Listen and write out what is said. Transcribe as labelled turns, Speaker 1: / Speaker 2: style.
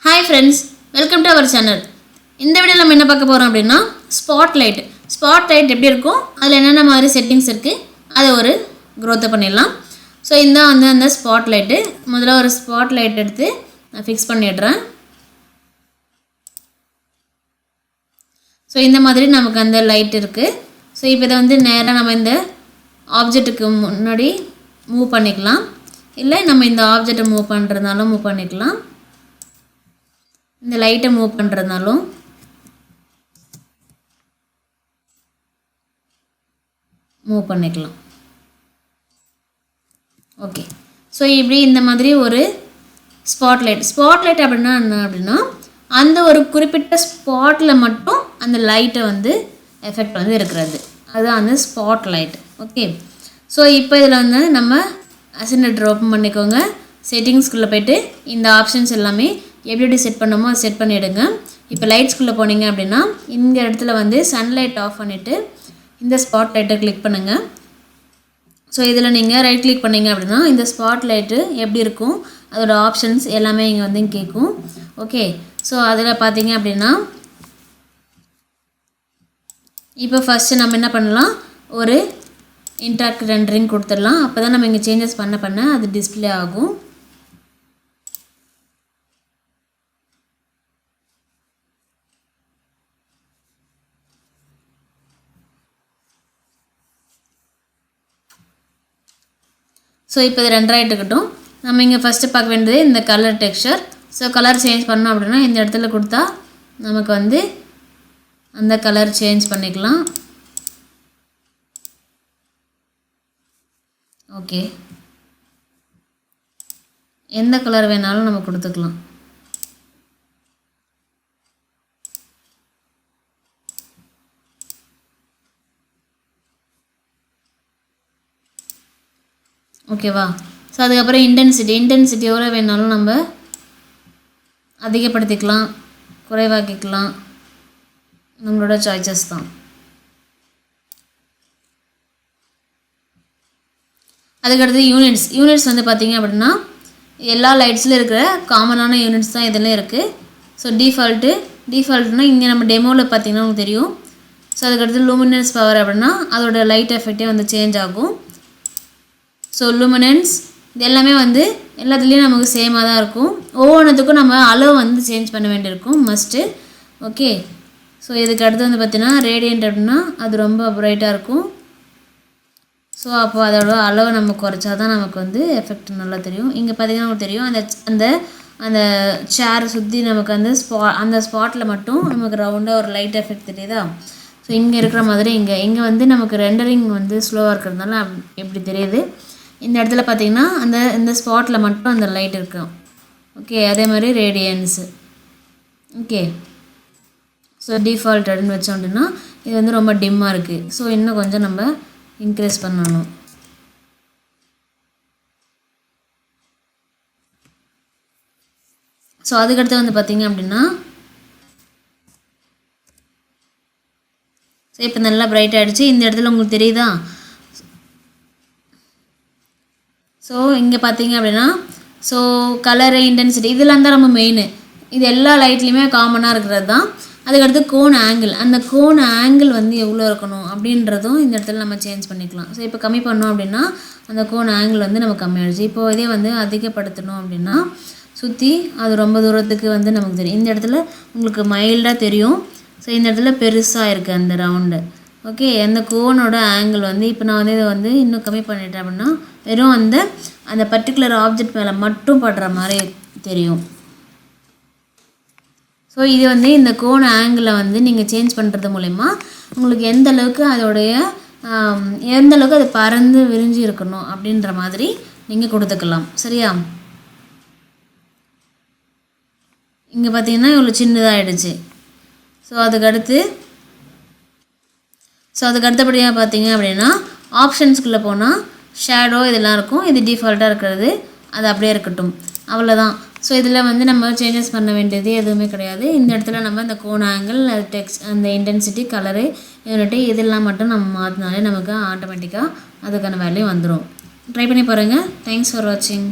Speaker 1: Hi friends, welcome to our channel. இந்த வீடியோல நம்ம என்ன பார்க்க போறோம் அப்படினா ஸ்பாட்லைட். ஸ்பாட்லைட் எப்படி இருக்கும்? அதுல என்னென்ன மாதிரி செட்டிங்ஸ் இருக்கு? அத ஒரு growth பண்ணிடலாம். சோ இந்த அந்த ஸ்பாட்லைட். முதல்ல ஒரு ஸ்பாட்லைட் எடுத்து நான் ஃபிக்ஸ் பண்ணிடுறேன். சோ இந்த மாதிரி நமக்கு அந்த லைட் இருக்கு. சோ இப்போ இத வந்து நேரா நம்ம இந்த ஆப்ஜெக்ட்டுக்கு முன்னாடி மூவ் பண்ணிக்கலாம். இல்ல நம்ம இந்த ஆப்ஜெக்ட்டை மூவ் பண்றதுனாலும் மூவ் பண்ணிக்கலாம். இந்த லைட்டை மூவ் பண்றதுனாலும் மூவ் பண்ணிக்கலாம். ஓகே. சோ இப்படி இந்த மாதிரி ஒரு ஸ்பாட்லைட் அப்படினா என்ன அப்படினா அந்த ஒரு குறிப்பிட்ட ஸ்பாட்ல மட்டும் அந்த லைட்டை வந்து எஃபெக்ட் வந்து இருக்குது. அதுதான் அந்த ஸ்பாட்லைட். ஓகே. சோ இப்போ இதல வந்து நம்ம அசெண்டட் ஓபன் பண்ணிக்கோங்க. செட்டிங்ஸ்க்குள்ள போய்ட்டு இந்த ஆப்ஷன்ஸ் எல்லாமே எப்படி செட் பண்ணோமோ அதை செட் பண்ணிடுங்க. இப்போ லைட்ஸ்க்குள்ள போனீங்க அப்படினா இந்த இடத்துல வந்து சன்லைட் ஆஃப் பண்ணிட்டு இந்த ஸ்பாட்லைட்டை கிளிக் பண்ணுங்க. ஸோ இதில் நீங்கள் ரைட் கிளிக் பண்ணீங்க அப்படின்னா இந்த ஸ்பாட்லைட்டு எப்படி இருக்கும் அதோட ஆப்ஷன்ஸ் எல்லாமே இங்கே வந்து கேட்கும். ஓகே. ஸோ அதில் பார்த்தீங்க அப்படின்னா இப்போ ஃபஸ்ட்டு நம்ம என்ன பண்ணலாம், ஒரு இன்டராக்ட் ரெண்டரிங் கொடுத்துடலாம். அப்போ தான் நம்ம இங்கே சேஞ்சஸ் பண்ண அது டிஸ்பிளே ஆகும். ஸோ இப்போ இது ரெண்டராக இருக்கட்டும். நம்ம இங்கே ஃபஸ்ட்டு பார்க்க வேண்டியது இந்த colour texture. So colour change பண்ணோம் அப்படின்னா இந்த இடத்துல கொடுத்தா நமக்கு வந்து அந்த கலர் சேஞ்ச் பண்ணிக்கலாம். ஓகே. எந்த கலர் வேணாலும் நம்ம கொடுத்துக்கலாம். ஓகேவா? ஸோ அதுக்கப்புறம் இன்டென்சிட்டி எவ்வளோ வேணாலும் நம்ம அதிகப்படுத்திக்கலாம், குறைவாக்கிக்கலாம். நம்மளோட சாய்ஸஸ் தான். அதுக்கடுத்து யூனிட்ஸ் வந்து பார்த்தீங்க அப்படின்னா எல்லா லைட்ஸில் இருக்கிற காமனான யூனிட்ஸ் தான் இதில் இருக்குது. ஸோ டிஃபால்ட்னா இங்கே நம்ம டெமோவில் பார்த்தீங்கன்னா உங்களுக்கு தெரியும். ஸோ அதுக்கடுத்து லூமினன்ஸ் பவர் அப்படின்னா அதோட லைட் எஃபெக்டே வந்து சேஞ்ச் ஆகும். ஸோ லூமினன்ஸ் இது எல்லாமே வந்து எல்லாத்துலேயும் நமக்கு சேமாக தான் இருக்கும். ஒவ்வொன்றுத்துக்கும் நம்ம அளவு வந்து சேஞ்ச் பண்ண வேண்டியிருக்கும் மஸ்ட்டு. ஓகே. ஸோ இதுக்கு அடுத்து வந்து பார்த்திங்கன்னா ரேடியன்ட் அப்படின்னா அது ரொம்ப ப்ரைட்டாக இருக்கும். ஸோ அப்போ அதோட அளவை நம்ம குறைச்சா தான் நமக்கு வந்து எஃபெக்ட் நல்லா தெரியும். இங்கே பார்த்திங்கன்னா நமக்கு தெரியும் அந்த அந்த சேரை சுற்றி நமக்கு அந்த ஸ்பாட்டில் மட்டும் நமக்கு ரவுண்டாக ஒரு லைட் எஃபெக்ட் தெரியுதா? ஸோ இங்கே இருக்கிற மாதிரி இங்கே வந்து நமக்கு ரெண்டரிங் வந்து ஸ்லோவாக இருக்கிறதுனால எப்படி தெரியுது. இந்த இடத்துல பார்த்தீங்கன்னா இந்த ஸ்பாட்டில் மட்டும் அந்த லைட் இருக்கும். ஓகே. அதே மாதிரி ரேடியன்ஸு. ஓகே. ஸோ டிஃபால்ட்டட்னு வச்சோம் அப்படின்னா இது வந்து ரொம்ப டிம்மாக இருக்குது. ஸோ இன்னும் கொஞ்சம் நம்ம இன்க்ரீஸ் பண்ணணும். ஸோ அதுக்கடுத்து வந்து பார்த்தீங்க அப்படின்னா ஸோ இப்போ நல்லா பிரைட் ஆகிடுச்சு. இந்த இடத்துல உங்களுக்கு தெரியுதா? ஸோ இங்கே பார்த்தீங்க அப்படின்னா ஸோ கலரு இன்டென்சிட்டி இதெல்லாம் தான் நம்ம மெயின். இது எல்லா லைட்லேயுமே காமனாக இருக்கிறது தான். அதுக்கடுத்து கோன் ஆங்கிள், அந்த கோன் ஆங்கிள் வந்து எவ்வளோ இருக்கணும் அப்படின்றதும் இந்த இடத்துல நம்ம சேஞ்ச் பண்ணிக்கலாம். ஸோ இப்போ கம்மி பண்ணோம் அப்படின்னா அந்த கோன் ஆங்கிள் வந்து நம்ம கம்மியாகிடுச்சு. இப்போது இதே வந்து அதிகப்படுத்தணும் அப்படின்னா சுற்றி அது ரொம்ப தூரத்துக்கு வந்து நமக்கு தெரியும். இந்த இடத்துல உங்களுக்கு மைல்டாக தெரியும். ஸோ இந்த இடத்துல பெருசாக இருக்குது அந்த ரவுண்டு. ஓகே. அந்த கோனோட ஆங்கிள் வந்து இப்போ நான் வந்து இதை வந்து இன்னும் கம்மி பண்ணிட்டேன் அப்படின்னா வெறும் அந்த பர்டிகுலர் ஆப்ஜெக்ட் மேலே மட்டும் படுற மாதிரி தெரியும். ஸோ இது வந்து இந்த கோன் ஆங்கிளை வந்து நீங்கள் சேஞ்ச் பண்ணுறது மூலிமா உங்களுக்கு எந்த அளவுக்கு அது பறந்து விரிஞ்சு இருக்கணும் அப்படின்ற மாதிரி நீங்கள் கொடுத்துக்கலாம். சரியா? இங்கே பார்த்தீங்கன்னா இவ்வளோ சின்னதாகிடுச்சு. ஸோ அதுக்கு அடுத்தபடியாக பார்த்தீங்க அப்படின்னா ஆப்ஷன்ஸ்குள்ளே போனால் ஷேடோ இதெல்லாம் இருக்கும். இது டிஃபால்ட்டாக இருக்கிறது அது அப்படியே இருக்கட்டும். அவ்வளோதான். ஸோ இதில் வந்து நம்ம சேஞ்சஸ் பண்ண வேண்டியது எதுவுமே கிடையாது. இந்த இடத்துல நம்ம இந்த கோன் ஆங்கிள், அந்த இன்டென்சிட்டி, கலரு, யூனிட்டு இதெல்லாம் மட்டும் நம்ம மாற்றினாலே நமக்கு ஆட்டோமேட்டிக்காக அதுக்கான வேல்யூ வந்துடும். ட்ரை பண்ணி பாருங்கள். தேங்க்ஸ் ஃபார் வாட்சிங்.